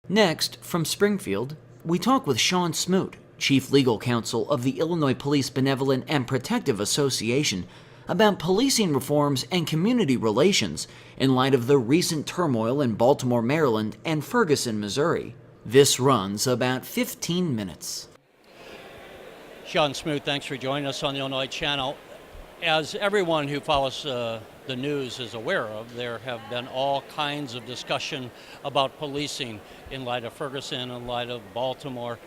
Next, from Springfield, we talk with Sean Smoot, Chief Legal Counsel of the Illinois Police Benevolent and Protective Association, about policing reforms and community relations in light of the recent turmoil in Baltimore, Maryland and Ferguson, Missouri. This runs about 15 minutes. Sean Smoot, thanks for joining us on the Illinois Channel. As everyone who follows the news is aware of, there have been all kinds of discussion about policing in light of Ferguson, in light of Baltimore.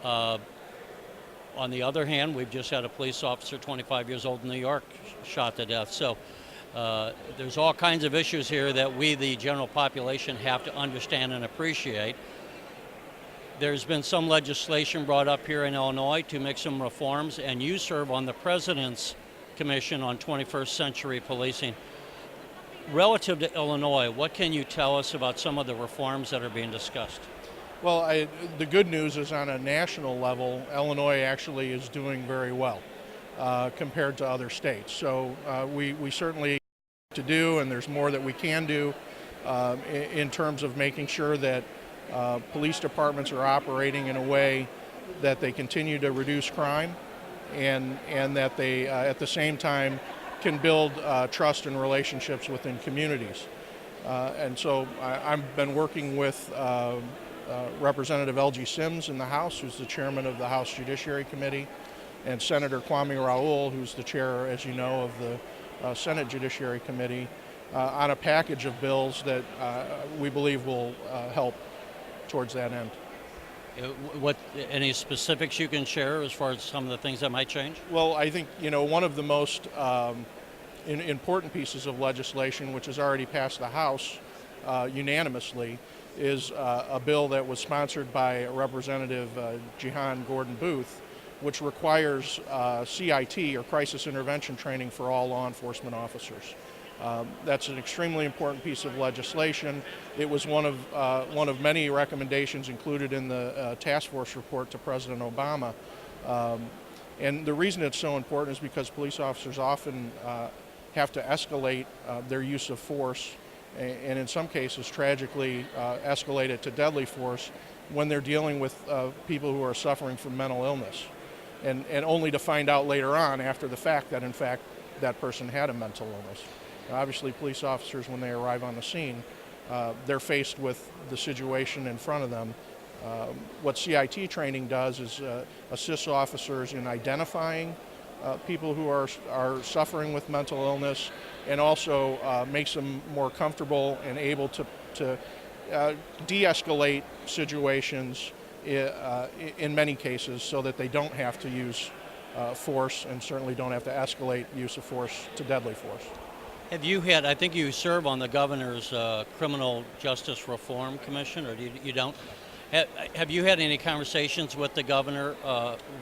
On the other hand, we've just had a police officer, 25 years old in New York, shot to death. So there's all kinds of issues here that we, the general population, have to understand and appreciate. There's been some legislation brought up here in Illinois to make some reforms, and you serve on the President's Commission on 21st Century Policing. Relative to Illinois, what can you tell us about some of the reforms that are being discussed? Well, the good news is on a national level, Illinois actually is doing very well compared to other states. So we certainly have to do, and there's more that we can do in terms of making sure that police departments are operating in a way that they continue to reduce crime and that they, at the same time, can build trust and relationships within communities. And so I've been working with Representative L.G. Sims in the House, who's the chairman of the House Judiciary Committee, and Senator Kwame Raoul, who's the chair, as you know, of the Senate Judiciary Committee, on a package of bills that we believe will help towards that end. Any specifics you can share as far as some of the things that might change? Well, I think, one of the most important pieces of legislation, which has already passed the House unanimously, is a bill that was sponsored by Representative Jihan Gordon Booth, which requires CIT, or crisis intervention training, for all law enforcement officers. That's an extremely important piece of legislation. It was one of many recommendations included in the task force report to President Obama. And the reason it's so important is because police officers often have to escalate their use of force, and in some cases tragically escalate it to deadly force when they're dealing with people who are suffering from mental illness, and only to find out later on, after the fact, that in fact that person had a mental illness. Obviously, police officers, when they arrive on the scene, they're faced with the situation in front of them. What CIT training does is assist officers in identifying people who are suffering with mental illness, and also makes them more comfortable and able to de-escalate situations in many cases, so that they don't have to use force, and certainly don't have to escalate use of force to deadly force. Have you had, I think you serve on the Governor's Criminal Justice Reform Commission, or you don't? Have you had any conversations with the Governor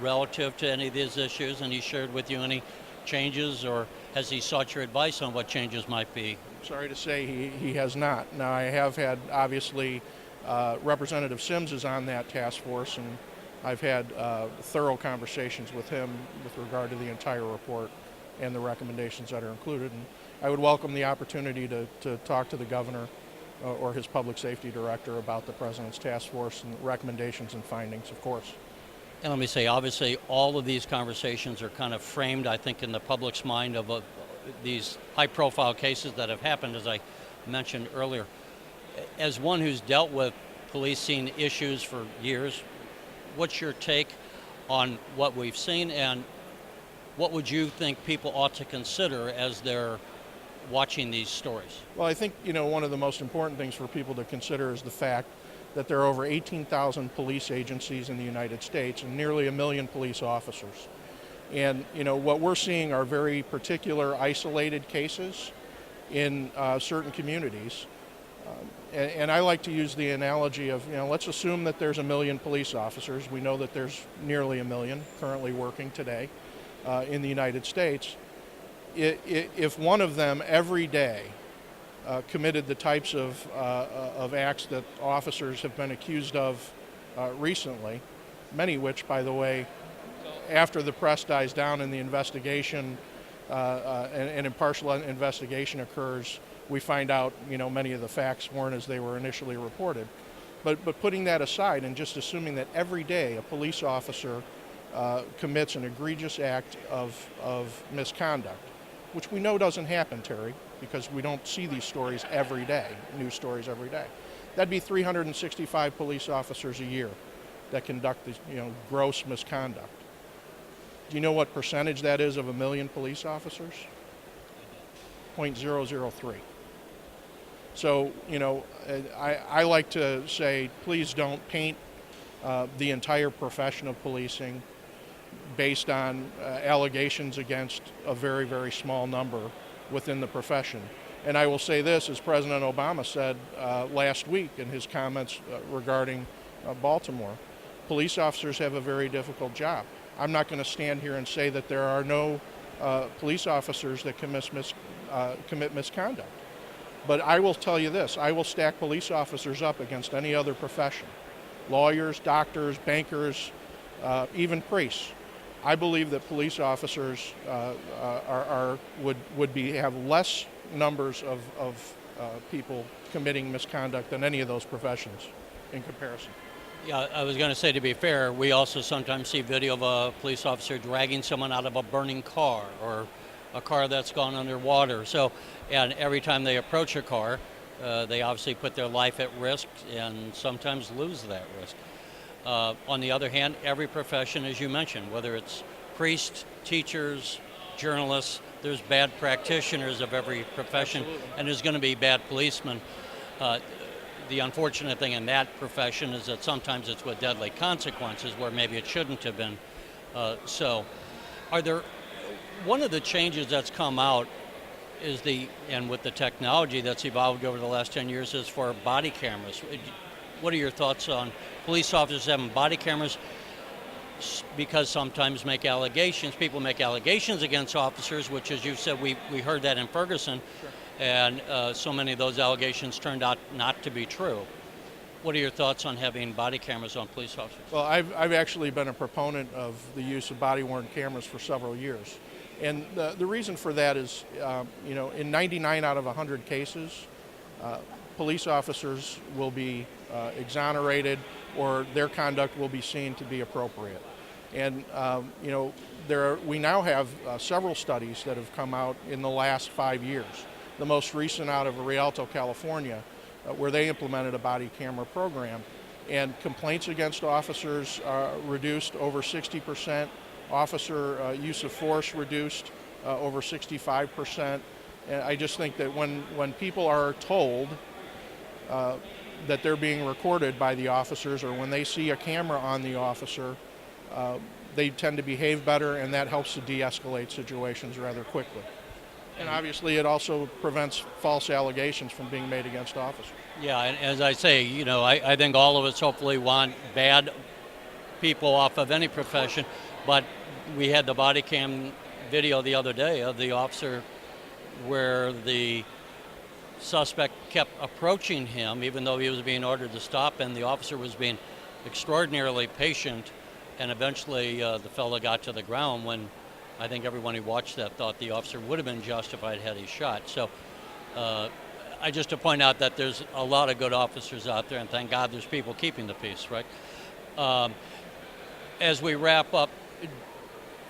relative to any of these issues, and he shared with you any changes, or has he sought your advice on what changes might be? Sorry to say he has not. Now, I have had, obviously, Representative Sims is on that task force, and I've had thorough conversations with him with regard to the entire report and the recommendations that are included. And I would welcome the opportunity to talk to the Governor or his public safety director about the President's task force and recommendations and findings, of course. And let me say, obviously, all of these conversations are kind of framed, I think, in the public's mind of these high-profile cases that have happened, as I mentioned earlier. As one who's dealt with policing issues for years, what's your take on what we've seen, and what would you think people ought to consider as they're watching these stories? Well, I think, one of the most important things for people to consider is the fact that there are over 18,000 police agencies in the United States and nearly 1 million police officers. And, what we're seeing are very particular, isolated cases in certain communities. And I like to use the analogy of, let's assume that there's 1 million police officers. We know that there's nearly 1 million currently working today in the United States. If one of them every day committed the types of acts that officers have been accused of recently, many which, by the way, after the press dies down and the investigation, an impartial investigation occurs, we find out, many of the facts weren't as they were initially reported. But putting that aside and just assuming that every day a police officer commits an egregious act of misconduct, which we know doesn't happen, Terry, because we don't see these stories every day, news stories every day. That'd be 365 police officers a year that conduct this, gross misconduct. Do you know what percentage that is of 1 million police officers? 0.003. So, I like to say, please don't paint the entire profession of policing based on allegations against a very, very small number within the profession. And I will say this, as President Obama said last week in his comments regarding Baltimore, police officers have a very difficult job. I'm not going to stand here and say that there are no police officers that commit misconduct. But I will tell you this, I will stack police officers up against any other profession. Lawyers, doctors, bankers, even priests. I believe that police officers would have less numbers of people committing misconduct than any of those professions in comparison. Yeah, I was going to say, to be fair, we also sometimes see video of a police officer dragging someone out of a burning car or a car that's gone underwater. So, and every time they approach a car, they obviously put their life at risk and sometimes lose that risk. On the other hand, every profession, as you mentioned, whether it's priests, teachers, journalists, there's bad practitioners of every profession. Absolutely. And there's going to be bad policemen. The unfortunate thing in that profession is that sometimes it's with deadly consequences where maybe it shouldn't have been. So, one of the changes that's come out is and with the technology that's evolved over the last 10 years, is for body cameras. What are your thoughts on police officers having body cameras? Because sometimes people make allegations against officers, which, as you said, we heard that in Ferguson. Sure. And so many of those allegations turned out not to be true. What are your thoughts on having body cameras on police officers? Well, I've actually been a proponent of the use of body-worn cameras for several years. And the reason for that is, in 99 out of 100 cases, police officers will be exonerated or their conduct will be seen to be appropriate. And, we now have several studies that have come out in the last 5 years. The most recent out of Rialto, California, where they implemented a body camera program. And complaints against officers reduced over 60%. Officer use of force reduced over 65%. And I just think that when people are told that they're being recorded by the officers, or when they see a camera on the officer, they tend to behave better, and that helps to de-escalate situations rather quickly. And obviously it also prevents false allegations from being made against officers. Yeah, and as I say, I think all of us hopefully want bad people off of any profession, but we had the body cam video the other day of the officer where the suspect kept approaching him even though he was being ordered to stop, and the officer was being extraordinarily patient, and eventually the fellow got to the ground when I think everyone who watched that thought the officer would have been justified had he shot. So I just to point out that there's a lot of good officers out there, and thank God there's people keeping the peace, right? As we wrap up,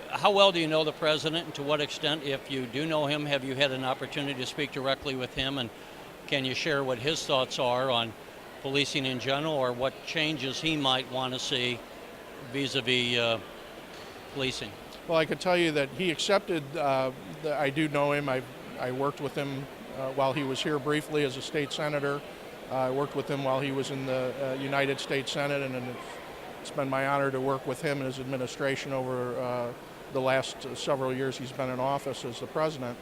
how well do you know the president, and to what extent, if you do know him, have you had an opportunity to speak directly with him, and can you share what his thoughts are on policing in general, or what changes he might want to see vis-a-vis policing? Well, I could tell you that he accepted, I do know him. I worked with him while he was here briefly as a state senator. I worked with him while he was in the United States Senate, and it's been my honor to work with him and his administration over the last several years he's been in office as the president.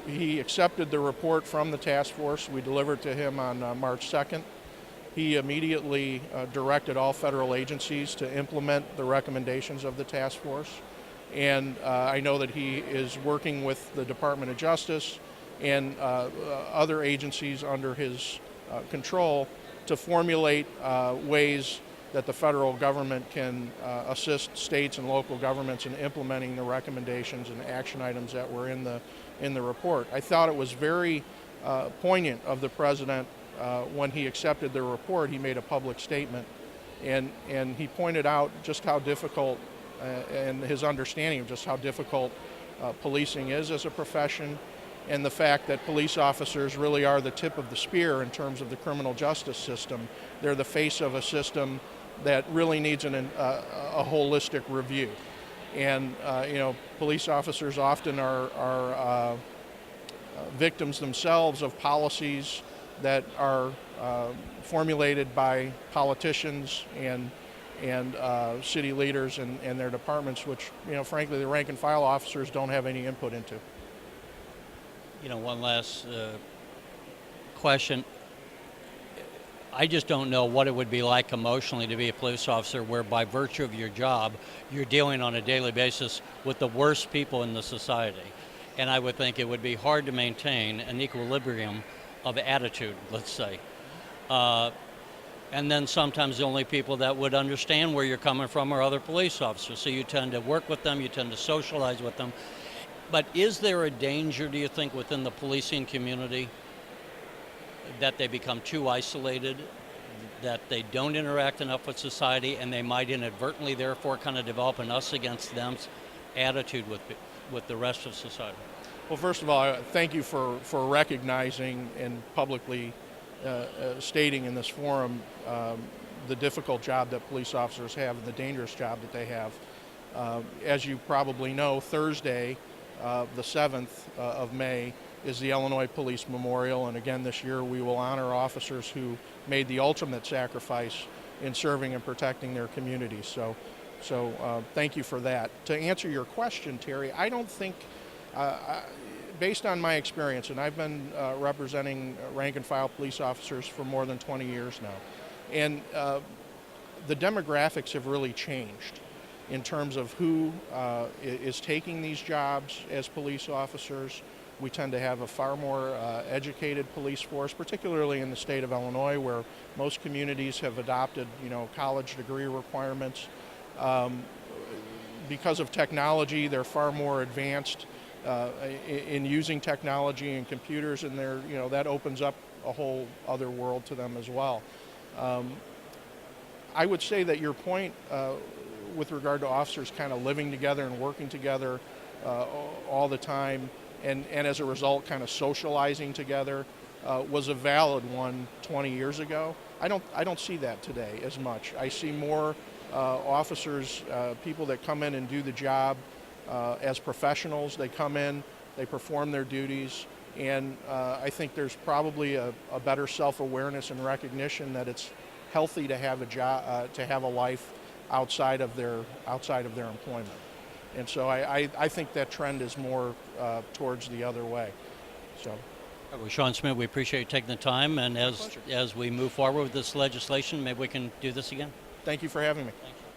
He accepted the report from the task force. We delivered to him on March 2nd. He immediately directed all federal agencies to implement the recommendations of the task force. And I know that he is working with the Department of Justice and other agencies under his control to formulate ways that the federal government can assist states and local governments in implementing the recommendations and action items that were in the report. I thought it was very poignant of the president when he accepted the report, he made a public statement, and he pointed out just how difficult and his understanding of just how difficult policing is as a profession, and the fact that police officers really are the tip of the spear in terms of the criminal justice system. They're the face of a system that really needs a holistic review. And police officers often are victims themselves of policies that are formulated by politicians and city leaders and their departments, which, frankly, the rank and file officers don't have any input into. One last question. I just don't know what it would be like emotionally to be a police officer where, by virtue of your job, you're dealing on a daily basis with the worst people in the society. And I would think it would be hard to maintain an equilibrium of attitude, let's say. And then sometimes the only people that would understand where you're coming from are other police officers. So you tend to work with them, you tend to socialize with them. But is there a danger, do you think, within the policing community that they become too isolated, that they don't interact enough with society, and they might inadvertently therefore kind of develop an us against them attitude with the rest of society? Well, first of all, thank you for recognizing and publicly stating in this forum the difficult job that police officers have and the dangerous job that they have. As you probably know, Thursday, the 7th of May, is the Illinois Police Memorial, and again this year we will honor officers who made the ultimate sacrifice in serving and protecting their communities. So thank you for that. To answer your question, Terry, I don't think, based on my experience, and I've been representing rank and file police officers for more than 20 years now, and the demographics have really changed in terms of who is taking these jobs as police officers. We tend to have a far more educated police force, particularly in the state of Illinois, where most communities have adopted, college degree requirements. Because of technology, they're far more advanced in using technology and computers, and that opens up a whole other world to them as well. I would say that your point with regard to officers kind of living together and working together all the time, and as a result kind of socializing together, was a valid one 20 years ago. I don't see that today as much. I see more officers, people that come in and do the job as professionals. They come in, they perform their duties, and I think there's probably a better self-awareness and recognition that it's healthy to have a job, to have a life outside of their employment. And so I think that trend is more towards the other way. So. Well, Sean Smoot, we appreciate you taking the time, and as we move forward with this legislation, maybe we can do this again. Thank you for having me. Thank you.